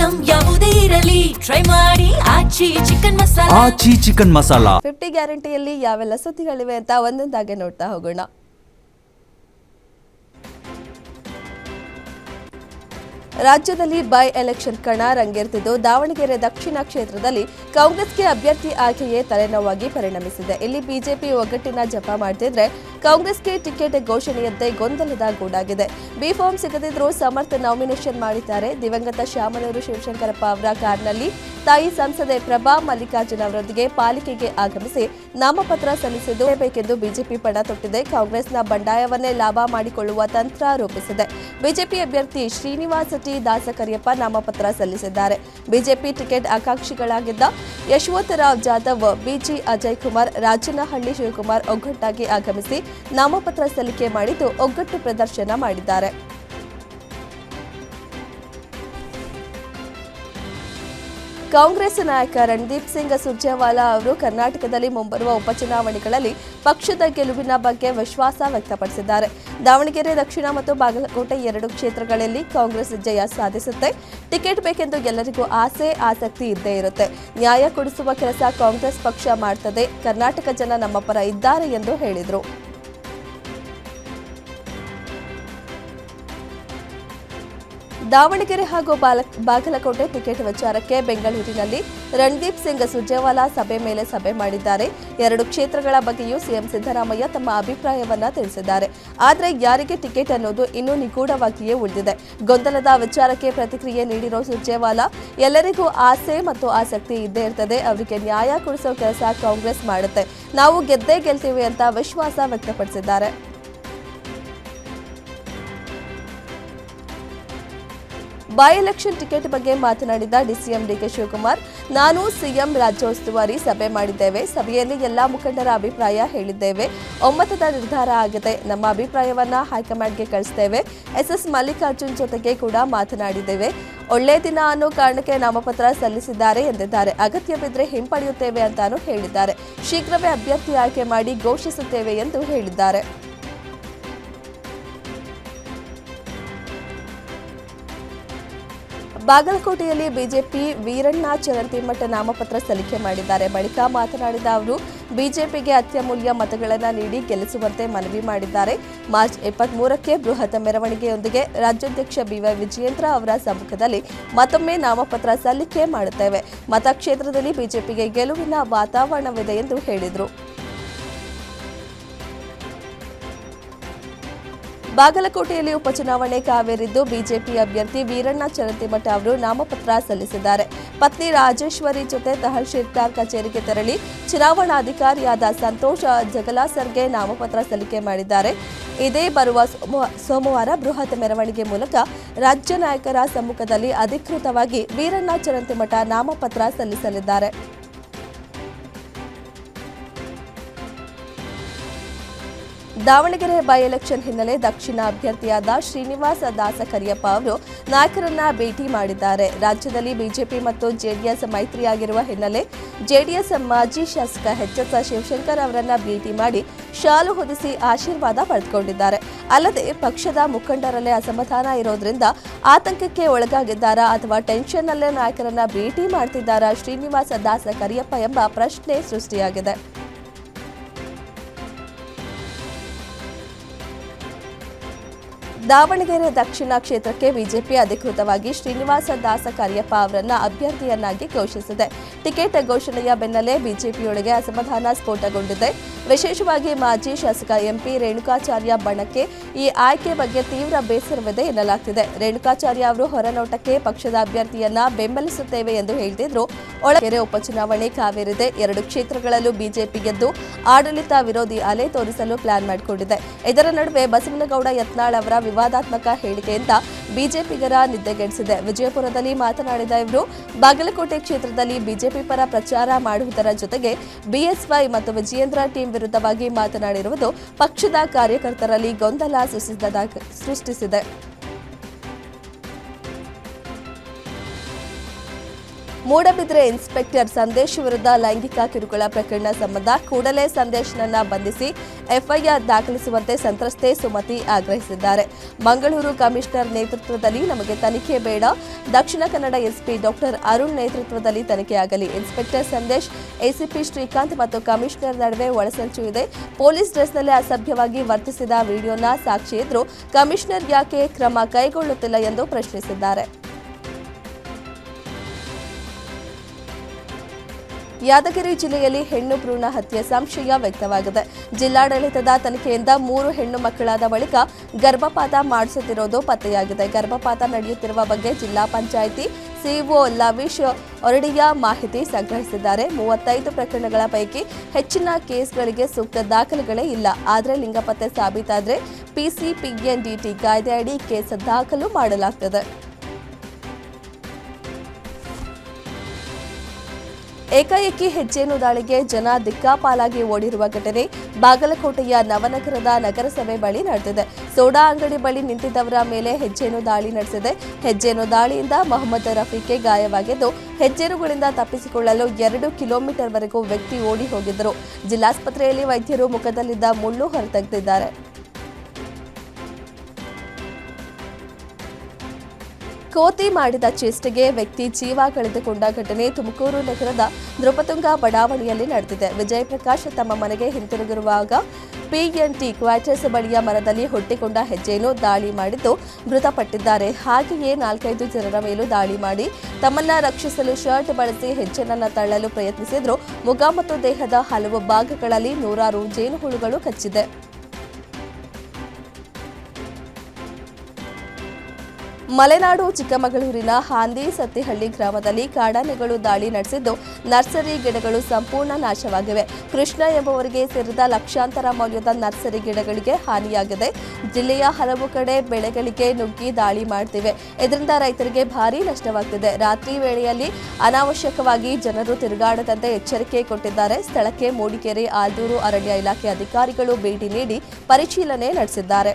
Item ಯಾವುದೇ ಇರಲಿ try ಮಾಡಿ ಆಚಿ ಚಿಕನ್ ಮಸಾಲಾ 50 ಗ್ಯಾರಂಟಿಯಲ್ಲಿ ಯಾವೆಲ್ಲ ಸುದ್ದಿಗಳಿವೆ ಅಂತ ಒಂದೊಂದಾಗಿ ನೋಡ್ತಾ ಹೋಗೋಣ. ರಾಜ್ಯದಲ್ಲಿ ಬೈ ಎಲೆಕ್ಷನ್ ಕಣ ರಂಗೇರ್ತಿದ್ದು ದಾವಣಗೆರೆ ದಕ್ಷಿಣ ಕ್ಷೇತ್ರದಲ್ಲಿ ಕಾಂಗ್ರೆಸ್ಗೆ ಅಭ್ಯರ್ಥಿ ಆಯ್ಕೆಯೇ ತಲೆನೋವಾಗಿ ಪರಿಣಮಿಸಿದೆ. ಇಲ್ಲಿ ಬಿಜೆಪಿ ಒಗ್ಗಟ್ಟಿನ ಜಪ ಮಾಡ್ತಿದ್ರೆ ಕಾಂಗ್ರೆಸ್ಗೆ ಟಿಕೆಟ್ ಘೋಷಣೆಯಂತೆ ಗೊಂದಲದ ಗೂಡಾಗಿದೆ. ಬಿ ಫಾರ್ಮ್ ಸಿಗದಿದ್ರೂ ಸಮರ್ಥ ನಾಮಿನೇಷನ್ ಮಾಡಿದ್ದಾರೆ. ದಿವಂಗತ ಶಾಮನೂರು ಶಿವಶಂಕರಪ್ಪ ಅವರ ಕಾರ್ನಲ್ಲಿ ತಾಯಿ ಸಂಸದೆ ಪ್ರಭಾ ಮಲ್ಲಿಕಾರ್ಜುನ್ ಅವರೊಂದಿಗೆ ಪಾಲಿಕೆಗೆ ಆಗಮಿಸಿ ನಾಮಪತ್ರ ಸಲ್ಲಿಸಬೇಕೆಂದು ಬಿಜೆಪಿ ಪಣ ತೊಟ್ಟಿದೆ. ಕಾಂಗ್ರೆಸ್ನ ಬಂಡಾಯವನ್ನೇ ಲಾಭ ಮಾಡಿಕೊಳ್ಳುವ ತಂತ್ರ ರೂಪಿಸಿದೆ. ಬಿಜೆಪಿ ಅಭ್ಯರ್ಥಿ ಶ್ರೀನಿವಾಸ ದಾಸಕರಿಯಪ್ಪ ನಾಮಪತ್ರ ಸಲ್ಲಿಸಿದ್ದಾರೆ. ಬಿಜೆಪಿ ಟಿಕೆಟ್ ಆಕಾಂಕ್ಷಿಗಳಾಗಿದ್ದ ಯಶವಂತರಾವ್ ಜಾಧವ್, ಬಿಜಿ ಅಜಯ್ ಕುಮಾರ್, ರಾಜನಹಳ್ಳಿ ಶಿವಕುಮಾರ್ ಒಗ್ಗಟ್ಟಾಗಿ ಆಗಮಿಸಿ ನಾಮಪತ್ರ ಸಲ್ಲಿಕೆ ಮಾಡಿದ್ದು ಒಗ್ಗಟ್ಟು ಪ್ರದರ್ಶನ ಮಾಡಿದ್ದಾರೆ. ಕಾಂಗ್ರೆಸ್ ನಾಯಕ ರಣದೀಪ್ ಸಿಂಗ್ ಸುರ್ಜೇವಾಲಾ ಅವರು ಕರ್ನಾಟಕದಲ್ಲಿ ಮುಂಬರುವ ಉಪಚುನಾವಣೆಗಳಲ್ಲಿ ಪಕ್ಷದ ಗೆಲುವಿನ ಬಗ್ಗೆ ವಿಶ್ವಾಸ ವ್ಯಕ್ತಪಡಿಸಿದ್ದಾರೆ. ದಾವಣಗೆರೆ ದಕ್ಷಿಣ ಮತ್ತು ಬಾಗಲಕೋಟೆ 2 ಕ್ಷೇತ್ರಗಳಲ್ಲಿ ಕಾಂಗ್ರೆಸ್ ಜಯ ಸಾಧಿಸುತ್ತೆ. ಟಿಕೆಟ್ ಬೇಕೆಂದು ಎಲ್ಲರಿಗೂ ಆಸಕ್ತಿ ಇದ್ದೇ ಇರುತ್ತೆ. ನ್ಯಾಯ ಕೊಡಿಸುವ ಕೆಲಸ ಕಾಂಗ್ರೆಸ್ ಪಕ್ಷ ಮಾಡ್ತದೆ. ಕರ್ನಾಟಕ ಜನ ನಮ್ಮ ಪರ ಇದ್ದಾರೆ ಎಂದು ಹೇಳಿದರು. ದಾವಣಗೆರೆ ಹಾಗೂ ಬಾಗಲಕೋಟೆ ಟಿಕೆಟ್ ವಿಚಾರಕ್ಕೆ ಬೆಂಗಳೂರಿನಲ್ಲಿ ರಣದೀಪ್ ಸಿಂಗ್ ಸುರ್ಜೇವಾಲಾ ಸಭೆ ಮೇಲೆ ಸಭೆ ಮಾಡಿದ್ದಾರೆ. 2 ಕ್ಷೇತ್ರಗಳ ಬಗ್ಗೆಯೂ ಸಿಎಂ ಸಿದ್ದರಾಮಯ್ಯ ತಮ್ಮ ಅಭಿಪ್ರಾಯವನ್ನ ತಿಳಿಸಿದ್ದಾರೆ. ಆದರೆ ಯಾರಿಗೆ ಟಿಕೆಟ್ ಅನ್ನೋದು ಇನ್ನೂ ನಿಗೂಢವಾಗಿಯೇ ಉಳಿದಿದೆ. ಗೊಂದಲದ ವಿಚಾರಕ್ಕೆ ಪ್ರತಿಕ್ರಿಯೆ ನೀಡಿರೋ ಸುರ್ಜೇವಾಲಾ, ಎಲ್ಲರಿಗೂ ಆಸೆ ಮತ್ತು ಆಸಕ್ತಿ ಇದ್ದೇ ಇರ್ತದೆ. ಅವರಿಗೆ ನ್ಯಾಯ ಕೊಡಿಸೋ ಕೆಲಸ ಕಾಂಗ್ರೆಸ್ ಮಾಡುತ್ತೆ. ನಾವು ಗೆದ್ದೇ ಗೆಲ್ತೀವಿ ಅಂತ ವಿಶ್ವಾಸ ವ್ಯಕ್ತಪಡಿಸಿದ್ದಾರೆ. ಬೈ ಎಲೆಕ್ಷನ್ ಟಿಕೆಟ್ ಬಗ್ಗೆ ಮಾತನಾಡಿದ ಡಿಸಿಎಂ ಡಿಕೆ ಶಿವಕುಮಾರ್, ನಾನು ಸಿಎಂ ರಾಜ್ಯೋಸ್ತುವಾರಿ ಸಭೆ ಮಾಡಿದ್ದೇವೆ. ಸಭೆಯಲ್ಲಿ ಎಲ್ಲಾ ಮುಖಂಡರ ಅಭಿಪ್ರಾಯ ಹೇಳಿದ್ದೇವೆ. ಒಮ್ಮತದ ನಿರ್ಧಾರ ಆಗಿದೆ. ನಮ್ಮ ಅಭಿಪ್ರಾಯವನ್ನ ಹೈಕಮಾಂಡ್ಗೆ ಕಳಿಸ್ತೇವೆ. ಎಸ್ಎಸ್ ಮಲ್ಲಿಕಾರ್ಜುನ್ ಜೊತೆಗೆ ಕೂಡ ಮಾತನಾಡಿದ್ದೇವೆ. ಒಳ್ಳೆ ದಿನ ಅನ್ನೋ ಕಾರಣಕ್ಕೆ ನಾಮಪತ್ರ ಸಲ್ಲಿಸಿದ್ದಾರೆ ಎಂದಿದ್ದಾರೆ. ಅಗತ್ಯವಿದ್ರೆ ಹಿಂಪಡೆಯುತ್ತೇವೆ ಅಂತಾನೂ ಹೇಳಿದ್ದಾರೆ. ಶೀಘ್ರವೇ ಅಭ್ಯರ್ಥಿ ಆಯ್ಕೆ ಮಾಡಿ ಘೋಷಿಸುತ್ತೇವೆ ಎಂದು ಹೇಳಿದ್ದಾರೆ. ಬಾಗಲಕೋಟೆಯಲ್ಲಿ ಬಿಜೆಪಿ ವೀರಣ್ಣ ಚರಂತಿಮಠ ನಾಮಪತ್ರ ಸಲ್ಲಿಕೆ ಮಾಡಿದ್ದಾರೆ. ಬಳಿಕ ಮಾತನಾಡಿದ ಅವರು, ಬಿಜೆಪಿಗೆ ಅತ್ಯಮೂಲ್ಯ ಮತಗಳನ್ನು ನೀಡಿ ಗೆಲ್ಲಿಸುವಂತೆ ಮನವಿ ಮಾಡಿದ್ದಾರೆ. ಮಾರ್ಚ್ 23ಕ್ಕೆ ಬೃಹತ್ ಮೆರವಣಿಗೆಯೊಂದಿಗೆ ರಾಜ್ಯಾಧ್ಯಕ್ಷ ಬಿವೈ ವಿಜಯೇಂದ್ರ ಅವರ ಸಮ್ಮುಖದಲ್ಲಿ ಮತ್ತೊಮ್ಮೆ ನಾಮಪತ್ರ ಸಲ್ಲಿಕೆ ಮಾಡುತ್ತೇವೆ. ಮತಕ್ಷೇತ್ರದಲ್ಲಿ ಬಿಜೆಪಿಗೆ ಗೆಲುವಿನ ವಾತಾವರಣವಿದೆ ಎಂದು ಹೇಳಿದರು. ಬಾಗಲಕೋಟೆಯಲ್ಲಿ ಉಪಚುನಾವಣೆ ಕಾವೇರಿದ್ದು ಬಿಜೆಪಿ ಅಭ್ಯರ್ಥಿ ವೀರಣ್ಣ ಚರಂತಿಮಠ ಅವರು ನಾಮಪತ್ರ ಸಲ್ಲಿಸಿದ್ದಾರೆ. ಪತ್ನಿ ರಾಜೇಶ್ವರಿ ಜೊತೆ ತಹಶೀಲ್ದಾರ್ ಕಚೇರಿಗೆ ತೆರಳಿ ಚುನಾವಣಾಧಿಕಾರಿಯಾದ ಸಂತೋಷ್ ಜಗಲಾಸರ್ಗೆ ನಾಮಪತ್ರ ಸಲ್ಲಿಕೆ ಮಾಡಿದ್ದಾರೆ. ಇದೇ ಬರುವ ಸೋಮವಾರ ಬೃಹತ್ ಮೆರವಣಿಗೆ ಮೂಲಕ ರಾಜ್ಯ ನಾಯಕರ ಸಮ್ಮುಖದಲ್ಲಿ ಅಧಿಕೃತವಾಗಿ ವೀರಣ್ಣ ಚರಂತಿಮಠ ನಾಮಪತ್ರ ಸಲ್ಲಿಸಲಿದ್ದಾರೆ. ದಾವಣಗೆರೆ ಬೈ ಎಲೆಕ್ಷನ್ ಹಿನ್ನೆಲೆ ದಕ್ಷಿಣ ಅಭ್ಯರ್ಥಿಯಾದ ಶ್ರೀನಿವಾಸ ದಾಸಕರಿಯಪ್ಪ ಅವರು ನಾಯಕರನ್ನ ಭೇಟಿ ಮಾಡಿದ್ದಾರೆ. ರಾಜ್ಯದಲ್ಲಿ ಬಿಜೆಪಿ ಮತ್ತು ಜೆಡಿಎಸ್ ಮೈತ್ರಿಯಾಗಿರುವ ಹಿನ್ನೆಲೆ ಜೆಡಿಎಸ್ ಮಾಜಿ ಶಾಸಕ ಎಚ್ ಶಿವಶಂಕರ್ ಅವರನ್ನ ಭೇಟಿ ಮಾಡಿ ಶಾಲು ಹೊದಿಸಿ ಆಶೀರ್ವಾದ ಪಡೆದುಕೊಂಡಿದ್ದಾರೆ. ಅಲ್ಲದೆ ಪಕ್ಷದ ಮುಖಂಡರಲ್ಲೇ ಅಸಮಾಧಾನ ಇರೋದ್ರಿಂದ ಆತಂಕಕ್ಕೆ ಒಳಗಾಗಿದ್ದಾರಾ ಅಥವಾ ಟೆನ್ಷನ್ನಲ್ಲೇ ನಾಯಕರನ್ನ ಭೇಟಿ ಮಾಡ್ತಿದ್ದಾರಾ ಶ್ರೀನಿವಾಸ ದಾಸಕರಿಯಪ್ಪ ಎಂಬ ಪ್ರಶ್ನೆ ಸೃಷ್ಟಿಯಾಗಿದೆ. ದಾವಣಗೆರೆ ದಕ್ಷಿಣ ಕ್ಷೇತ್ರಕ್ಕೆ ಬಿಜೆಪಿ ಅಧಿಕೃತವಾಗಿ ಶ್ರೀನಿವಾಸ ದಾಸಕರಿಯಪ್ಪ ಅವರನ್ನ ಅಭ್ಯರ್ಥಿಯನ್ನಾಗಿ ಘೋಷಿಸಿದೆ. ಟಿಕೆಟ್ ಘೋಷಣೆಯ ಬೆನ್ನಲ್ಲೇ ಬಿಜೆಪಿಯೊಳಗೆ ಅಸಮಾಧಾನ ಸ್ಫೋಟಗೊಂಡಿದೆ. ವಿಶೇಷವಾಗಿ ಮಾಜಿ ಶಾಸಕ ಎಂಪಿ ರೇಣುಕಾಚಾರ್ಯ ಬಣಕ್ಕೆ ಈ ಆಯ್ಕೆ ಬಗ್ಗೆ ತೀವ್ರ ಬೇಸರವಿದೆ ಎನ್ನಲಾಗ್ತಿದೆ. ರೇಣುಕಾಚಾರ್ಯ ಅವರು ಹೊರನೋಟಕ್ಕೆ ಪಕ್ಷದ ಅಭ್ಯರ್ಥಿಯನ್ನ ಬೆಂಬಲಿಸುತ್ತೇವೆ ಎಂದು ಹೇಳಿದ್ರು. ಒಳಗೆರೆ ಉಪಚುನಾವಣೆ ಕಾವೇರಿದೆ. 2 ಕ್ಷೇತ್ರಗಳಲ್ಲೂ ಬಿಜೆಪಿ ಗೆದ್ದು ಆಡಳಿತ ವಿರೋಧಿ ಅಲೆ ತೋರಿಸಲು ಪ್ಲಾನ್ ಮಾಡಿಕೊಂಡಿದೆ. ಇದರ ನಡುವೆ ಬಸವನಗೌಡ ಯತ್ನಾಳ್ ಅವರ ವಿವಾದಾತ್ಮಕ ಹೇಳಿಕೆಯಿಂದ ಬಿಜೆಪಿಗರ ನಿದ್ದೆಗೆಡಿಸಿದೆ. ವಿಜಯಪುರದಲ್ಲಿ ಮಾತನಾಡಿದ ಇವರು, ಬಾಗಲಕೋಟೆ ಕ್ಷೇತ್ರದಲ್ಲಿ ಬಿಜೆಪಿ ಪರ ಪ್ರಚಾರ ಮಾಡುವುದರ ಜೊತೆಗೆ ಬಿಎಸ್ವೈ ಮತ್ತು ವಿಜಯೇಂದ್ರ ಟೀಂ ವಿರುದ್ಧವಾಗಿ ಮಾತನಾಡಿರುವುದು ಪಕ್ಷದ ಕಾರ್ಯಕರ್ತರಲ್ಲಿ ಗೊಂದಲ ಸೃಷ್ಟಿಸಿದೆ. ಮೂಡಬಿದ್ರೆ ಇನ್ಸ್ಪೆಕ್ಟರ್ ಸಂದೇಶ್ ವಿರುದ್ಧ ಲೈಂಗಿಕ ಕಿರುಕುಳ ಪ್ರಕರಣ ಸಂಬಂಧ ಕೂಡಲೇ ಸಂದೇಶ್ನನ್ನ ಬಂಧಿಸಿ ಎಫ್ಐಆರ್ ದಾಖಲಿಸುವಂತೆ ಸಂತ್ರಸ್ತೆ ಸುಮತಿ ಆಗ್ರಹಿಸಿದ್ದಾರೆ. ಮಂಗಳೂರು ಕಮಿಷನರ್ ನೇತೃತ್ವದಲ್ಲಿ ನಮಗೆ ತನಿಖೆ ಬೇಡ, ದಕ್ಷಿಣ ಕನ್ನಡ ಎಸ್ಪಿ ಡಾಕ್ಟರ್ ಅರುಣ್ ನೇತೃತ್ವದಲ್ಲಿ ತನಿಖೆಯಾಗಲಿ. ಇನ್ಸ್ಪೆಕ್ಟರ್ ಸಂದೇಶ್, ಎಸಿಪಿ ಶ್ರೀಕಾಂತ್ ಮತ್ತು ಕಮಿಷನರ್ ನಡುವೆ ಒಳಸಂಚು ಇದೆ. ಪೊಲೀಸ್ ಡ್ರೆಸ್ನಲ್ಲಿ ಅಸಭ್ಯವಾಗಿ ವರ್ತಿಸಿದ ವಿಡಿಯೋನ ಸಾಕ್ಷಿ ಇದ್ರೂ ಕಮಿಷನರ್ ಯಾಕೆ ಕ್ರಮ ಕೈಗೊಳ್ಳುತ್ತಿಲ್ಲ ಎಂದು ಪ್ರಶ್ನಿಸಿದ್ದಾರೆ. ಯಾದಗಿರಿ ಜಿಲ್ಲೆಯಲ್ಲಿ ಹೆಣ್ಣು ಭ್ರೂಣ ಹತ್ಯೆ ಸಂಶಯ ವ್ಯಕ್ತವಾಗಿದೆ. ಜಿಲ್ಲಾಡಳಿತದ ತನಿಖೆಯಿಂದ 3 ಹೆಣ್ಣು ಮಕ್ಕಳಾದ ಬಳಿಕ ಗರ್ಭಪಾತ ಮಾಡಿಸುತ್ತಿರುವುದು ಪತ್ತೆಯಾಗಿದೆ. ಗರ್ಭಪಾತ ನಡೆಯುತ್ತಿರುವ ಬಗ್ಗೆ ಜಿಲ್ಲಾ ಪಂಚಾಯಿತಿ ಸಿಇಒ ಲವೀಶ್ ಒರಡಿಯಾ ಮಾಹಿತಿ ಸಂಗ್ರಹಿಸಿದ್ದಾರೆ. 35 ಪ್ರಕರಣಗಳ ಪೈಕಿ ಹೆಚ್ಚಿನ ಕೇಸ್ಗಳಿಗೆ ಸೂಕ್ತ ದಾಖಲೆಗಳೇ ಇಲ್ಲ. ಆದರೆ ಲಿಂಗಪತ್ತೆ ಸಾಬೀತಾದರೆ PCPNDT ಕಾಯ್ದೆಯಡಿ ಕೇಸ್ ದಾಖಲು ಮಾಡಲಾಗುತ್ತದೆ. ಏಕಾಏಕಿ ಹೆಜ್ಜೇನು ದಾಳಿಗೆ ಜನ ದಿಕ್ಕಾಪಾಲಾಗಿ ಓಡಿರುವ ಘಟನೆ ಬಾಗಲಕೋಟೆಯ ನವನಗರದ ನಗರಸಭೆ ಬಳಿ ನಡೆದಿದೆ. ಸೋಡಾ ಅಂಗಡಿ ಬಳಿ ನಿಂತಿದ್ದವರ ಮೇಲೆ ಹೆಜ್ಜೇನು ದಾಳಿ ನಡೆಸಿದೆ. ಹೆಜ್ಜೇನು ದಾಳಿಯಿಂದ ಮೊಹಮ್ಮದ್ ರಫೀಕ್ಗೆ ಗಾಯವಾಗಿದ್ದು, ಹೆಜ್ಜೇನುಗಳಿಂದ ತಪ್ಪಿಸಿಕೊಳ್ಳಲು 2 ಕಿಲೋಮೀಟರ್ವರೆಗೂ ವ್ಯಕ್ತಿ ಓಡಿ ಹೋಗಿದ್ದರು. ಜಿಲ್ಲಾಸ್ಪತ್ರೆಯಲ್ಲಿ ವೈದ್ಯರು ಮುಖದಲ್ಲಿದ್ದ ಮುಳ್ಳು ಹೊರತೆಗೆದಿದ್ದಾರೆ. ಕೋತಿ ಮಾಡಿದ ಚೇಷ್ಟೆಗೆ ವ್ಯಕ್ತಿ ಜೀವ ಕಳೆದುಕೊಂಡ ಘಟನೆ ತುಮಕೂರು ನಗರದ ನೃಪತುಂಗ ಬಡಾವಣೆಯಲ್ಲಿ ನಡೆದಿದೆ. ವಿಜಯ್ ಪ್ರಕಾಶ್ ತಮ್ಮ ಮನೆಗೆ ಹಿಂತಿರುಗಿರುವಾಗ PNT ಕ್ವಾರ್ಟರ್ಸ್ ಬಳಿಯ ಮರದಲ್ಲಿ ಹುಟ್ಟಿಕೊಂಡ ಹೆಜ್ಜೆಯನ್ನು ದಾಳಿ ಮಾಡಿದ್ದು ಮೃತಪಟ್ಟಿದ್ದಾರೆ. ಹಾಗೆಯೇ 4-5 ಜನರ ಮೇಲೂ ದಾಳಿ ಮಾಡಿ ತಮ್ಮನ್ನ ರಕ್ಷಿಸಲು ಶರ್ಟ್ ಬಳಸಿ ಹೆಜ್ಜೆನನ್ನ ತಳ್ಳಲು ಪ್ರಯತ್ನಿಸಿದ್ರು. ಮುಖ ಮತ್ತು ದೇಹದ ಹಲವು ಭಾಗಗಳಲ್ಲಿ ನೂರಾರು ಜೇನುಹುಳುಗಳು ಕಚ್ಚಿದೆ. ಮಲೆನಾಡು ಚಿಕ್ಕಮಗಳೂರಿನ ಹಾಂದಿ ಸತ್ತಿಹಳ್ಳಿ ಗ್ರಾಮದಲ್ಲಿ ಕಾಡಾನೆಗಳು ದಾಳಿ ನಡೆಸಿದ್ದು ನರ್ಸರಿ ಗಿಡಗಳು ಸಂಪೂರ್ಣ ನಾಶವಾಗಿವೆ. ಕೃಷ್ಣ ಎಂಬುವರಿಗೆ ಸೇರಿದ ಲಕ್ಷಾಂತರ ಮೌಲ್ಯದ ನರ್ಸರಿ ಗಿಡಗಳಿಗೆ ಹಾನಿಯಾಗಿದೆ. ಜಿಲ್ಲೆಯ ಹಲವು ಕಡೆ ಬೆಳೆಗಳಿಗೆ ನುಗ್ಗಿ ದಾಳಿ ಮಾಡ್ತಿವೆ. ಇದರಿಂದ ರೈತರಿಗೆ ಭಾರೀ ನಷ್ಟವಾಗ್ತಿದೆ. ರಾತ್ರಿ ವೇಳೆಯಲ್ಲಿ ಅನಾವಶ್ಯಕವಾಗಿ ಜನರು ತಿರುಗಾಡದಂತೆ ಎಚ್ಚರಿಕೆ ಕೊಟ್ಟಿದ್ದಾರೆ. ಸ್ಥಳಕ್ಕೆ ಮೂಡಿಗೆರೆ ಆಲ್ದೂರು ಅರಣ್ಯ ಇಲಾಖೆ ಅಧಿಕಾರಿಗಳು ಭೇಟಿ ನೀಡಿ ಪರಿಶೀಲನೆ ನಡೆಸಿದ್ದಾರೆ.